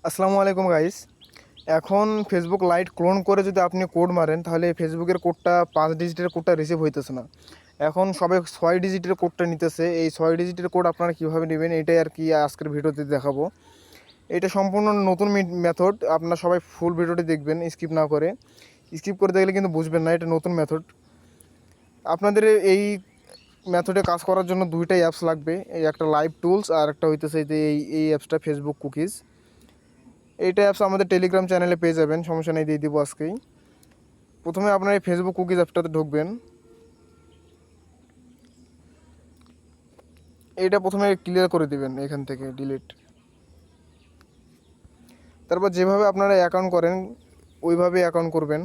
আসসালামু আলাইকুম গাইস। এখন ফেসবুক লাইট ক্লোন করে যদি আপনি কোড মারেন তাহলে ফেসবুকের কোডটা 5 ডিজিটের কোডটা রিসিভ হইতেছে না। এখন সবাই 6 ডিজিটের কোডটা নিতেছে। এই 6 ডিজিটের কোড আপনারা কীভাবে নেবেন এটাই আর কি আজকের ভিডিওতে দেখাবো। এটা সম্পূর্ণ নতুন মেথড, আপনারা সবাই ফুল ভিডিওটি দেখবেন স্কিপ না করে। স্কিপ করে দেখলে কিন্তু বুঝবেন না, এটা নতুন মেথড। আপনাদের এই মেথডে কাজ করার জন্য দুইটাই অ্যাপস লাগবে, এই একটা লাইভ টুলস আর একটা হইতেছে যে এই অ্যাপসটা ফেসবুক কুকিজ। এইটা অ্যাপস আমাদের টেলিগ্রাম চ্যানেলে পেয়ে যাবেন, সমস্যা নেই, দিয়ে দিব আজকেই। প্রথমে আপনার এই ফেসবুক কুকিজ অ্যাপটাতে ঢুকবেন। এইটা প্রথমে ক্লিয়ার করে দিবেন, এখান থেকে ডিলিট। তারপর যেভাবে আপনারা অ্যাকাউন্ট করেন ওইভাবে অ্যাকাউন্ট করবেন।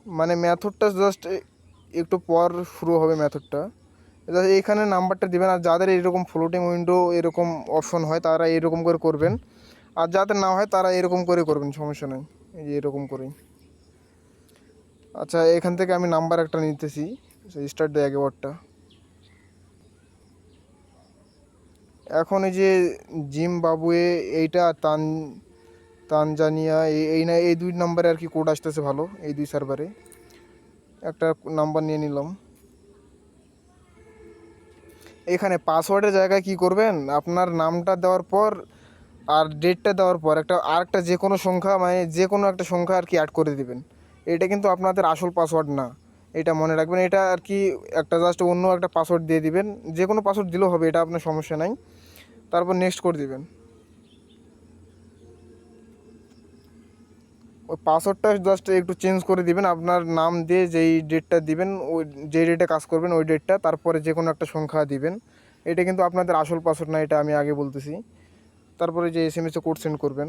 মানে মেথডটা জাস্ট একটু পর শুরু হবে মেথডটা। এইখানে নাম্বারটা দিবেন, আর যাদের এরকম ফ্লোটিং উইন্ডো এরকম অপশন হয় তারা এরকম করে করবেন, আর যাদের না হয় তারা এরকম করে করবেন, সমস্যা নেই, এই যে এরকম করেই। আচ্ছা, এখান থেকে আমি নাম্বার একটা নিতেছি, স্টার্ট দেয় আগে ওয়ার্ডটা। এখন এই যে জিম্বাবুয়ে এইটা তানজানিয়া এই না, এই দুই নাম্বারে আর কি কোড আসতেছে ভালো, এই দুই সার্ভারে একটা নাম্বার নিয়ে নিলাম। এখানে পাসওয়ার্ডের জায়গায় কি করবেন, আপনার নামটা দেওয়ার পর আর ডেটটা দেওয়ার পর আরেকটা যে কোনো সংখ্যা, মানে যে কোনো একটা সংখ্যা আর কি অ্যাড করে দিবেন। এটা কিন্তু আপনাদের আসল পাসওয়ার্ড না, এটা মনে রাখবেন। এটা আর কি একটা জাস্ট অন্য একটা পাসওয়ার্ড দিয়ে দিবেন, যে কোনো পাসওয়ার্ড দিলেও হবে, এটা আপনার সমস্যা নাই। তারপর নেক্সট করে দিবেন। ওই পাসওয়ার্ডটা জাস্ট একটু চেঞ্জ করে দিবেন, আপনার নাম দিয়ে যেই ডেটটা দিবেন, ওই যে ডেটে কাজ করবেন ওই ডেটটা, তারপরে যে কোনো একটা সংখ্যা দিবেন। এটা কিন্তু আপনাদের আসল পাসওয়ার্ড না, এটা আমি আগে বলতেছি। তারপরে যে SMS কোড সেন্ড করবেন।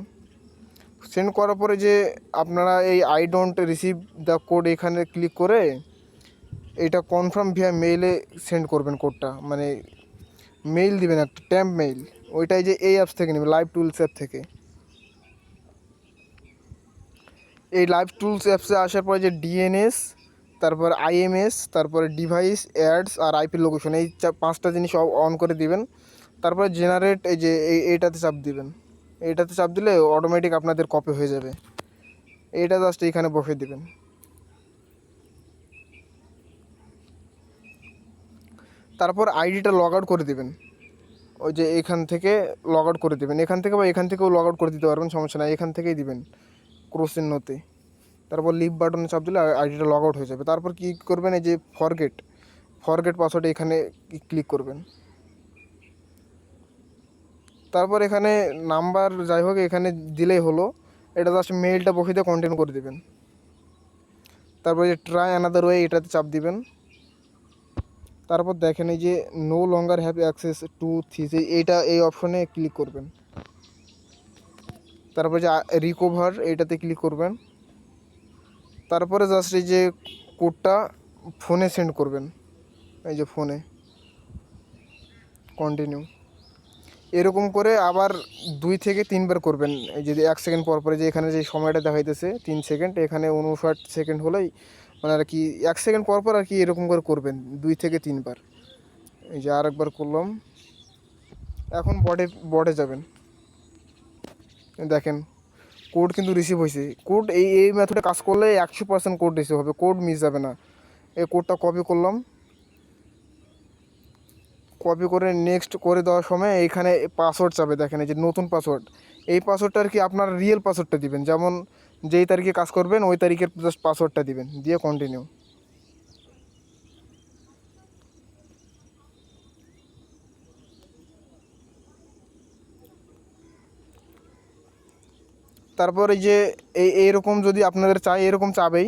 সেন্ড করার পরে যে আপনারা এই I don't receive the code এখানে ক্লিক করে এটা কনফার্ম ভিয়া মেইলে সেন্ড করবেন কোডটা, মানে মেইল দিবেন একটা ট্যাম্প মেইল। ওইটাই যে এই অ্যাপস থেকে নেবেন, লাইভ টুলস অ্যাপ থেকে। এই লাইভ টুলস অ্যাপসে আসার পরে যে ডিএনএস, তারপর IMS, তারপরে ডিভাইস অ্যাডস আর IP লোকেশন, এই 5টা জিনিস অন করে দিবেন। তারপরে জেনারেট, এই যে এইটাতে চাপ দিবেন। এইটাতে চাপ দিলে অটোমেটিক আপনাদের কপি হয়ে যাবে। এইটা জাস্ট এইখানে বসে দিবেন। তারপর আইডিটা লগ আউট করে দিবেন, ওই যে এখান থেকে লগ আউট করে দেবেন, এখান থেকে বা এখান থেকেও লগ আউট করে দিতে পারবেন, সমস্যা নাই, এখান থেকেই দিবেন ক্রস চিহ্নতে। তারপর লিভ বাটনে চাপ দিলে আইডিটা লগ আউট হয়ে যাবে। তারপর কী করবেন, এই যে ফরগেট পাসওয়ার্ড এখানে ক্লিক করবেন। তারপর এখানে নাম্বার যাই হোক এখানে দিলেই হলো, এটা জাস্ট মেইলটা বসিয়ে দিয়ে কন্টিনিউ করে দেবেন। তারপর যে ট্রাই অ্যানাদার ওয়ে এটাতে চাপ দিবেন। তারপর দেখেন এই যে no longer have access to this, এই অপশনে ক্লিক করবেন। তারপরে যে রিকভার এইটাতে ক্লিক করবেন। তারপরে জাস্ট এই যে কোডটা ফোনে সেন্ড করবেন, এই যে ফোনে কন্টিনিউ। এরকম করে আবার 2 থেকে 3 বার করবেন। এই যে 1 সেকেন্ড পর পরে যে এখানে যে সময়টা দেখাইতেছে 3 সেকেন্ড, এখানে 59 সেকেন্ড হলেই মানে আর কি 1 সেকেন্ড পর পর আর কি এরকম করে করবেন 2 থেকে 3 বার। এই যে আরেকবার করলাম। এখন বডে যাবেন, দেখেন কোড কিন্তু রিসিভ হয়েছে। কোড এই মেথডে কাজ করলে 100% কোড রিসিভ হবে, কোড মিস যাবে না। এই কোডটা কপি করলাম, কপি করে নেক্সট করে দেওয়ার সময় এইখানে পাসওয়ার্ড চাবে, দেখেন এই যে নতুন পাসওয়ার্ড। এই পাসওয়ার্ডটা আর কি আপনার রিয়েল পাসওয়ার্ডটা দিবেন, যেমন যেই তারিখে কাজ করবেন ওই তারিখের জাস্ট পাসওয়ার্ডটা দিবেন, দিয়ে কন্টিনিউ। তারপর এই যে এইরকম যদি আপনাদের চাই, এরকম চাবেই।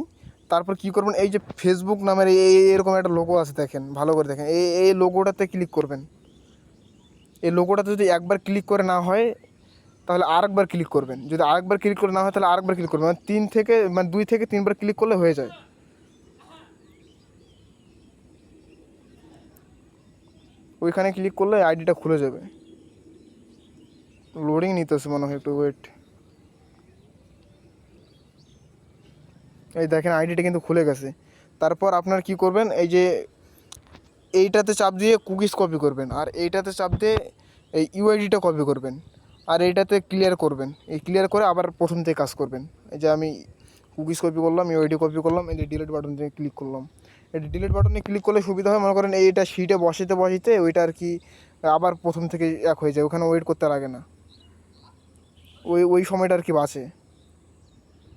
তারপর কি করবেন, এই যে ফেসবুক নামের এরকম একটা লোগো আছে, দেখেন ভালো করে দেখেন, এই লোগোটাতে ক্লিক করবেন। এই লোগোটাতে যদি একবার ক্লিক করে না হয় তাহলে আরেকবার ক্লিক করবেন, যদি আরেকবার ক্লিক করে না হয় তাহলে আরেকবার ক্লিক করবেন, মানে 2 থেকে 3 বার ক্লিক করলে হয়ে যায়। ওইখানে ক্লিক করলে আইডিটা খুলে যাবে। লোডিং নিতেছে মনে হয়, একটু ওয়েট। এই দেখেন আইডিটা কিন্তু খুলে গেছে। তারপর আপনার কি করবেন, এই যে এইটাতে চাপ দিয়ে কুকিজ কপি করবেন, আর এইটাতে চাপ দিয়ে এই ইউআইডিটা কপি করবেন, আর এইটাতে ক্লিয়ার করবেন। এই ক্লিয়ার করে আবার প্রথম থেকে কাজ করবেন। এই যে আমি কুকিজ কপি করলাম, ইউআইডি কপি করলাম, এই যে ডিলিট বাটনে ক্লিক করলাম। এই ডিলিট বাটনে ক্লিক করলে সুবিধা হয়, মনে করেন এইটা শিটে বসাইতে ওইটা আর কি আবার প্রথম থেকে এক হয়ে যায়, ওখানে ওয়েট করতে লাগে না, ওই সময়টা আর কি বাঁচে।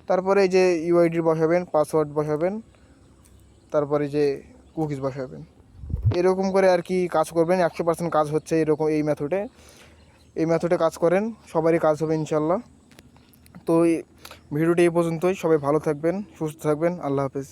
তারপরে এই যে ইউআইডি বসাবেন, পাসওয়ার্ড বসাবেন, তারপরে যে কুকিজ বসাবেন। এরকম করে আর কি কাজ করবেন। 100% কাজ হচ্ছে এরকম এই মেথডে কাজ করেন, সবারই কাজ হবে ইনশাল্লাহ। তো এই ভিডিওটি এই পর্যন্তই। সবাই ভালো থাকবেন, সুস্থ থাকবেন। আল্লাহ হাফেজ।